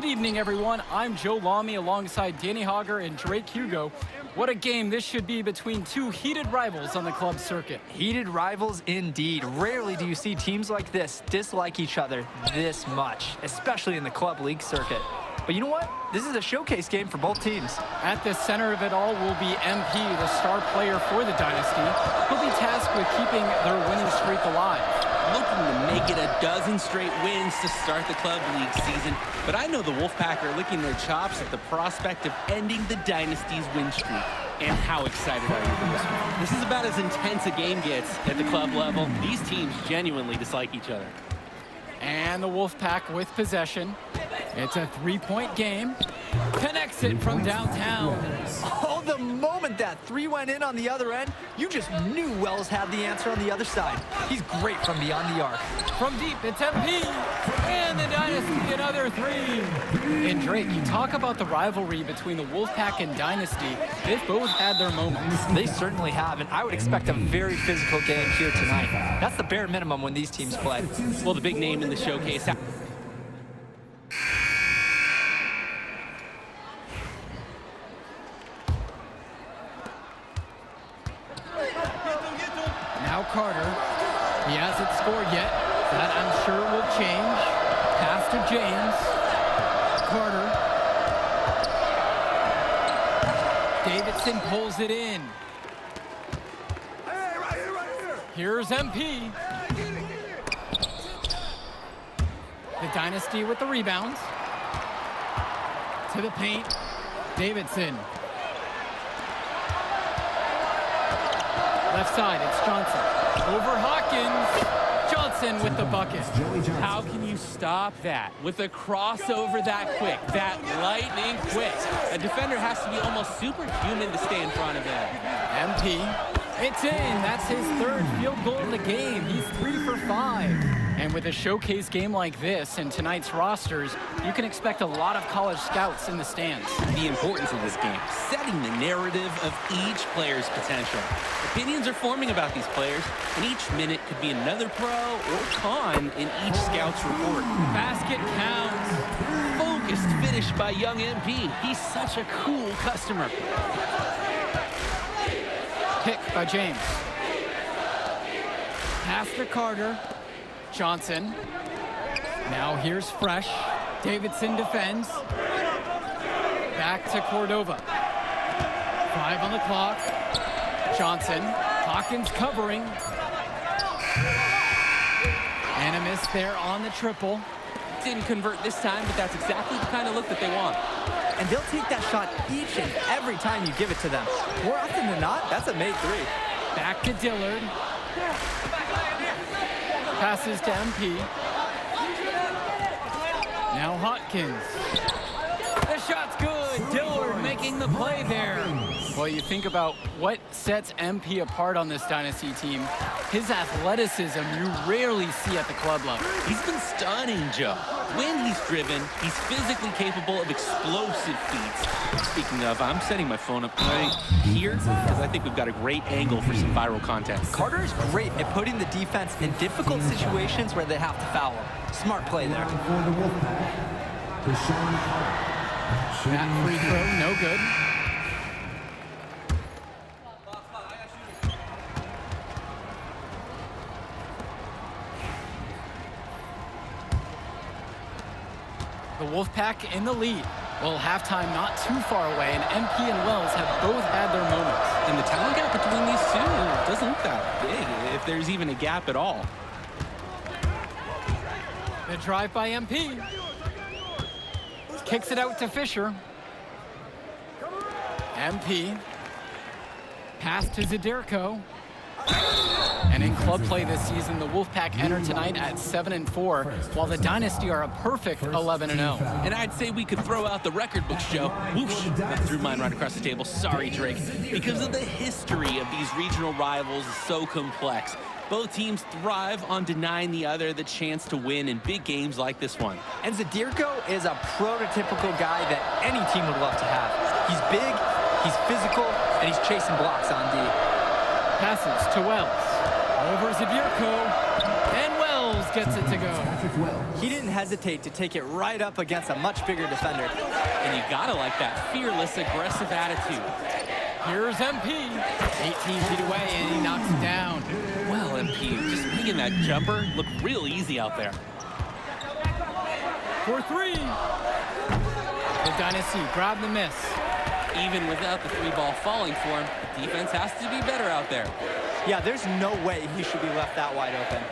Good evening, everyone. I'm Joe Lamy alongside Danny Hogger and Drake Hugo. What a game this should be between two heated rivals on the club circuit. Heated rivals indeed. Rarely do you see teams like this dislike each other this much, especially in the club league circuit. But you know what? This is a showcase game for both teams. At the center of it all will be MP, the star player for the Dynasty. He'll be tasked with keeping their winning streak alive. Looking to make it a dozen straight wins to start the club league season. But I know the Wolfpack are licking their chops at the prospect of ending the Dynasty's win streak. And how excited are you for this one? This is about as intense a game gets at the club level. These teams genuinely dislike each other. And the Wolfpack with possession. It's a three-point game. Connects it from downtown. Oh, the moment that three went in on the other end, you just knew Wells had the answer on the other side. He's great from beyond the arc. From deep, it's MP. And the Dynasty, another three. And Drake, you talk about the rivalry between the Wolfpack and Dynasty. They've both had their moments. They certainly have, and I would expect a very physical game here tonight. That's the bare minimum when these teams play. Well, the big name in the showcase. Now Carter. He hasn't scored yet. That I'm sure will change. Pass to James. Carter. Davidson pulls it in. Here's MP. The Dynasty with the rebounds. To the paint. Davidson. Left side, it's Johnson. Over Hawkins. Johnson with the bucket. How can you stop that with a crossover that quick, that lightning quick? A defender has to be almost superhuman to stay in front of him. MP. It's in. That's his third field goal in the game. He's 3 for 5. And with a showcase game like this and tonight's rosters, you can expect a lot of college scouts in the stands. The importance of this game, setting the narrative of each player's potential. Opinions are forming about these players, and each minute could be another pro or con in each scout's report. Basket counts. Focused finish by young MP. He's such a cool customer. Pick by James. Pass to Carter. Johnson. Now here's Fresh. Davidson defends. Back to Cordova. 5 on the clock. Johnson. Hawkins covering. And a miss there on the triple. Didn't convert this time, but that's exactly the kind of look that they want. And they'll take that shot each and every time you give it to them. More often than not, that's a made three. Back to Dillard. Passes to MP. Now Hawkins. The shot's good. Dillard making the play there. Well, you think about what sets MP apart on this Dynasty team. His athleticism you rarely see at the club level. He's been stunning, Joe. When he's driven, he's physically capable of explosive feats. Speaking of, I'm setting my phone up right here because I think we've got a great angle for some viral content. Carter is great at putting the defense in difficult situations where they have to foul him. Smart play there. That free throw, no good. The Wolfpack in the lead. Well, halftime not too far away, and MP and Wells have both had their moments. And the talent gap between these two doesn't look that big, if there's even a gap at all. The drive by MP. Kicks it out to Fisher. MP. Pass to Zadirko. And in club play this season, the Wolfpack enter tonight at 7-4, while the Dynasty are a perfect 11-0. And I'd say we could throw out the record books, Joe. Whoosh, I threw mine right across the table. Sorry, Drake. Because of the history of these regional rivals is so complex. Both teams thrive on denying the other the chance to win in big games like this one. And Zadirko is a prototypical guy that any team would love to have. He's big, he's physical, and he's chasing blocks on D. Passes to Wells. Over Zadirko. And Wells gets it to go. He didn't hesitate to take it right up against a much bigger defender. And you gotta like that fearless, aggressive attitude. Here's MP. 18 feet away, and he knocks it down. Well, MP, just making that jumper look real easy out there. For three. The Dynasty grab the miss. Even without the three ball falling for him, the defense has to be better out there. Yeah, there's no way he should be left that wide open.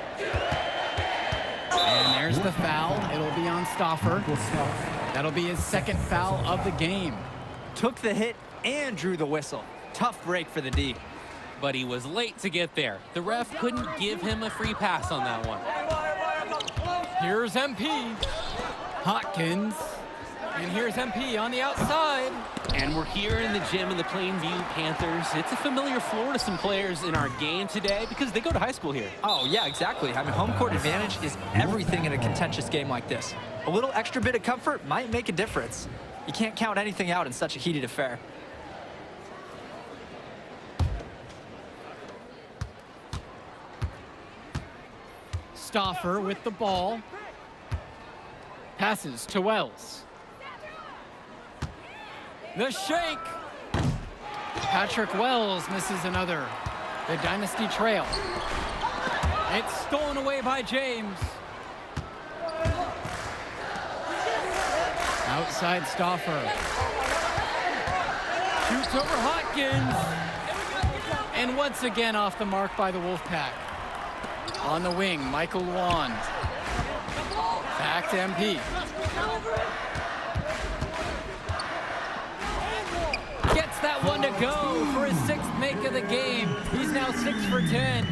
And there's the foul. It'll be on Stauffer. That'll be his second foul of the game. Took the hit and drew the whistle. Tough break for the D. But he was late to get there. The ref couldn't give him a free pass on that one. Here's MP. Hopkins. And here's MP on the outside. And we're here in the gym in the Plainview Panthers. It's a familiar floor to some players in our game today because they go to high school here. Oh, yeah, exactly. I mean, home court advantage is everything in a contentious game like this. A little extra bit of comfort might make a difference. You can't count anything out in such a heated affair. Stauffer with the ball. Passes to Wells. The shake. Patrick Wells misses another. The Dynasty trail. It's stolen away by James. Outside Stauffer. Shoots over Hopkins. And once again off the mark by the Wolfpack. On the wing, Michael Wand. Back to MP. Gets that one to go for his sixth make of the game. He's now 6 for 10.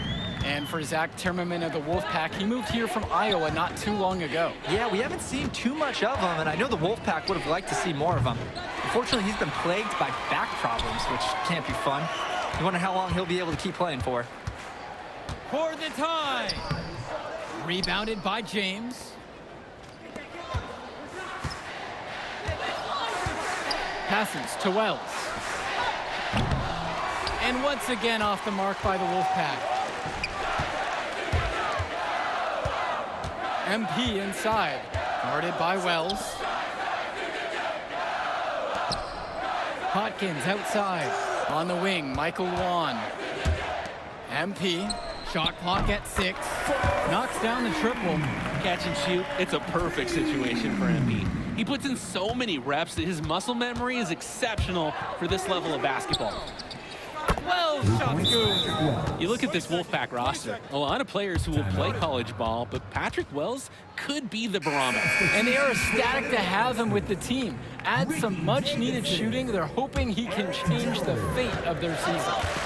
And for Zach Timmerman of the Wolfpack, he moved here from Iowa not too long ago. Yeah, we haven't seen too much of him, and I know the Wolfpack would have liked to see more of him. Unfortunately, he's been plagued by back problems, which can't be fun. You wonder how long he'll be able to keep playing for. For the tie. Rebounded by James. Passes to Wells. And once again off the mark by the Wolfpack. MP inside, guarded by Wells. Hopkins outside, on the wing, Michael Wand. MP, shot clock at 6, knocks down the triple. Catch and shoot, it's a perfect situation for MP. He puts in so many reps that his muscle memory is exceptional for this level of basketball. Wells shot good. You look at this Wolfpack roster, a lot of players who will play college ball, but Patrick Wells could be the barometer. And they are ecstatic to have him with the team. Add some much-needed shooting. They're hoping he can change the fate of their season.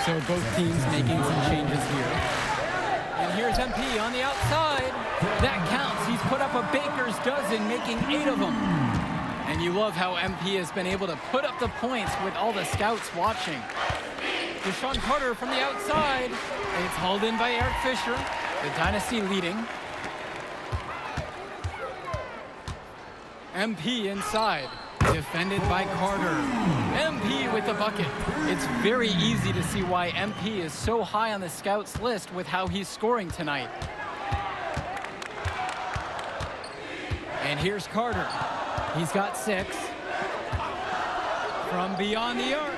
So both teams making some changes here. And here's MP on the outside. That counts. He's put up a baker's dozen, making 8 of them. And you love how MP has been able to put up the points with all the scouts watching. Deshaun Carter from the outside. And it's hauled in by Eric Fisher. The Dynasty leading. MP inside. Defended by Carter. MP with the bucket. It's very easy to see why MP is so high on the scouts list with how he's scoring tonight. And here's Carter. He's got 6. From beyond the arc.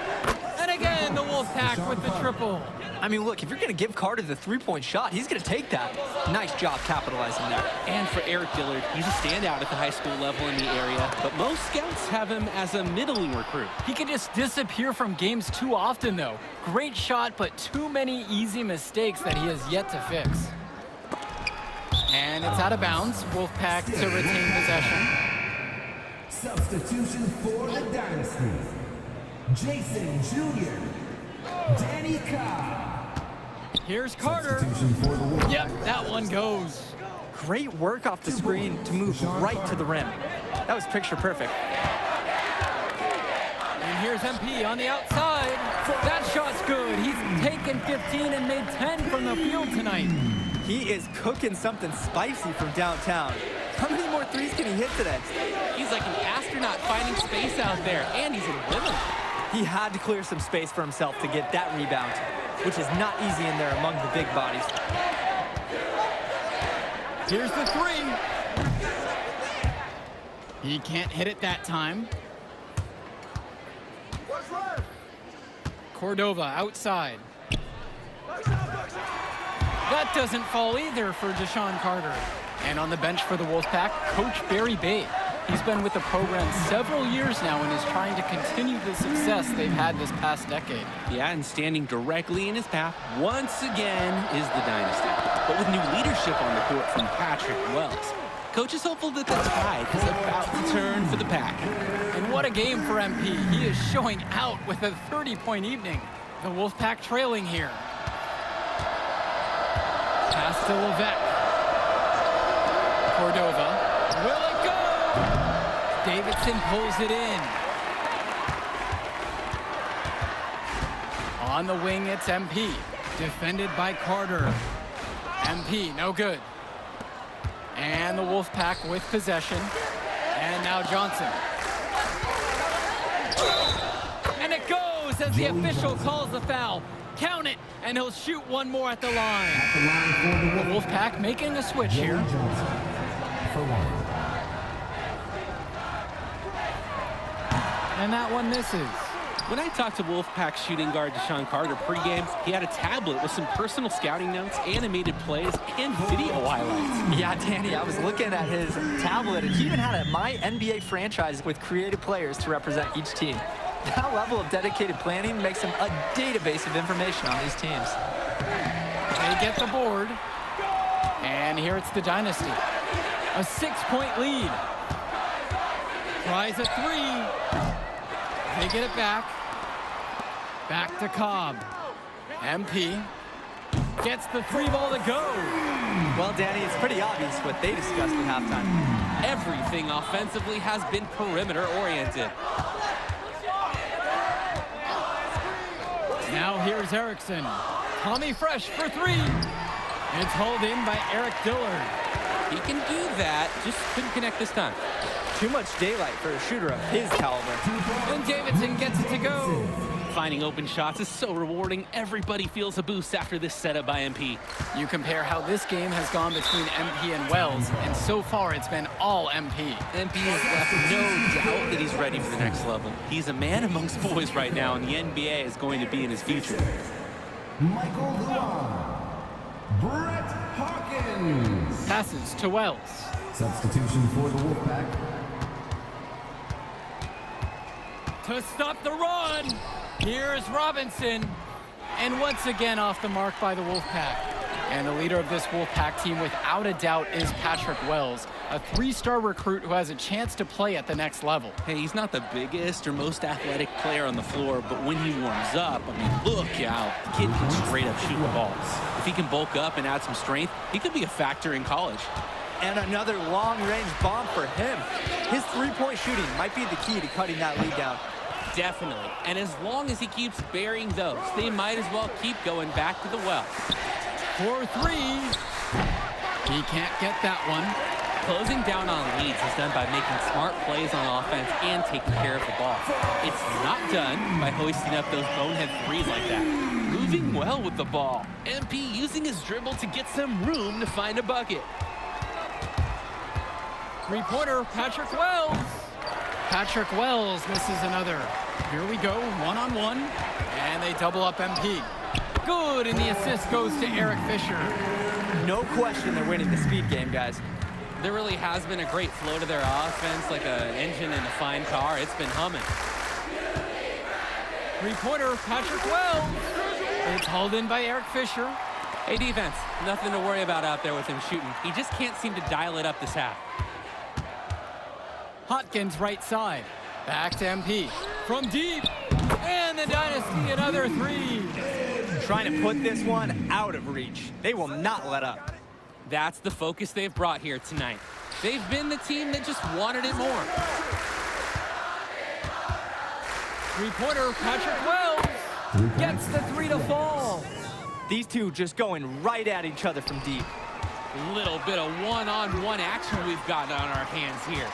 And again, the Wolfpack with the triple. I mean, look, if you're going to give Carter the three-point shot, he's going to take that. Nice job capitalizing there. And for Eric Dillard, he's a standout at the high school level in the area, but most scouts have him as a middling recruit. He can just disappear from games too often, though. Great shot, but too many easy mistakes that he has yet to fix. And it's out of bounds. Wolfpack to retain possession. Substitution for the Dynasty. Jason Jr. Danny Cobb. Here's Carter. Yep, that one goes. Great work off the screen to move right to the rim. That was picture perfect. And here's MP on the outside. That shot's good. He's taken 15 and made 10 from the field tonight. He is cooking something spicy from downtown. How many more threes can he hit today? He's like an astronaut finding space out there, and he's in rhythm. He had to clear some space for himself to get that rebound, which is not easy in there among the big bodies. Here's the three. He can't hit it that time. Cordova outside. That doesn't fall either for Deshaun Carter. And on the bench for the Wolfpack, Coach Barry Bay. He's been with the program several years now and is trying to continue the success they've had this past decade. Yeah, and standing directly in his path once again is the Dynasty. But with new leadership on the court from Patrick Wells, Coach is hopeful that the tide is about to turn for the Pack. And what a game for MP. He is showing out with a 30-point evening. The Wolfpack trailing here. Pass to Levesque. Cordova. Will it go? Davidson pulls it in. On the wing, it's MP. Defended by Carter. MP, no good. And the Wolfpack with possession. And now Johnson. And it goes as the official calls the foul. Count it, and he'll shoot one more at the line. The Wolfpack making a switch here. And that one misses. When I talked to Wolfpack shooting guard Deshaun Carter pregame, he had a tablet with some personal scouting notes, animated plays, and video highlights. Yeah, Danny, I was looking at his tablet, and he even had a My NBA franchise with creative players to represent each team. That level of dedicated planning makes him a database of information on these teams. They get the board. And here it's the Dynasty. A 6-point lead. Tries a three. They get it back. Back to Cobb. MP gets the three ball to go. Well, Danny, it's pretty obvious what they discussed at halftime. Everything offensively has been perimeter-oriented. Now here's Erickson. Tommy Fresh for three. It's hauled in by Eric Dillard. He can do that, just couldn't connect this time. Too much daylight for a shooter of his caliber. And Davidson gets it to go. Finding open shots is so rewarding. Everybody feels a boost after this setup by MP. You compare how this game has gone between MP and Wells, and so far it's been all MP. MP has left no doubt that he's ready for the next level. He's a man amongst boys right now, and the NBA is going to be in his future. Michael Luan. Brett Hawkins. Passes to Wells. Substitution for the Wolfpack. To stop the run, here's Robinson. And once again off the mark by the Wolfpack. And the leader of this Wolfpack team, without a doubt, is Patrick Wells, a three-star recruit who has a chance to play at the next level. Hey, he's not the biggest or most athletic player on the floor, but when he warms up, I mean, look out. The kid can straight up shoot the ball. If he can bulk up and add some strength, he could be a factor in college. And another long-range bomb for him. His three-point shooting might be the key to cutting that lead down. Definitely. And as long as he keeps burying those, they might as well keep going back to the well. 4-3. He can't get that one. Closing down on leads is done by making smart plays on offense and taking care of the ball. It's not done by hoisting up those bonehead threes like that. Moving well with the ball. MP using his dribble to get some room to find a bucket. Three-pointer, Patrick Wells. Patrick Wells misses another. Here we go, one-on-one. And they double up MP. Good, and the assist goes to Eric Fisher. No question they're winning the speed game, guys. There really has been a great flow to their offense, like an engine in a fine car. It's been humming. Three-pointer, Patrick Wells. It's hauled in by Eric Fisher. Hey, defense, nothing to worry about out there with him shooting. He just can't seem to dial it up this half. Hawkins right side. Back to MP. From deep. And the Dynasty another three. Trying to put this one out of reach. They will not let up. That's the focus they've brought here tonight. They've been the team that just wanted it more. Three-pointer, Patrick Wells. Gets the three to fall. These two just going right at each other from deep. Little bit of one-on-one action we've got on our hands here.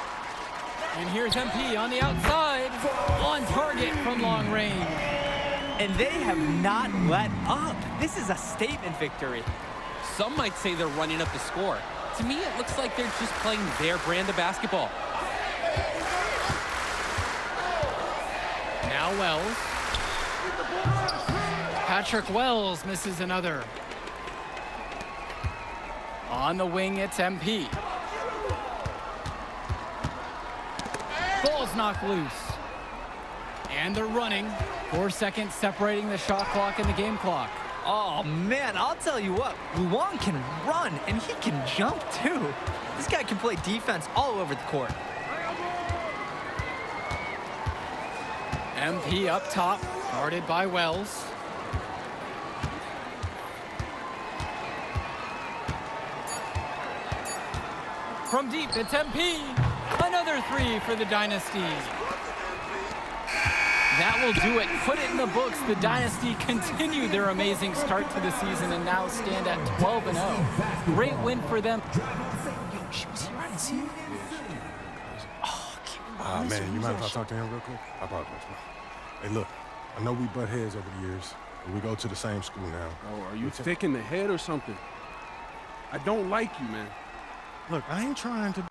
And here's MP on the outside. On target from long range. And they have not let up. This is a statement victory. Some might say they're running up the score. To me, it looks like they're just playing their brand of basketball. Now Wells. Patrick Wells misses another. On the wing, it's MP. Ball's knocked loose. And they're running. 4 seconds separating the shot clock and the game clock. Oh, man, I'll tell you what. Luan can run, and he can jump, too. This guy can play defense all over the court. MP up top, guarded by Wells. From deep, it's MP. Another three for the Dynasty. That will do it. Put it in the books. The Dynasty continue their amazing start to the season and now stand at 12-0. Great win for them. She was here. I didn't see her. Man, you mind if I talk to him real quick? I apologize, man. Hey, look, I know we butt heads over the years, but we go to the same school now. Oh, are you thick in the head or something? I don't like you, man. Look, I ain't trying to...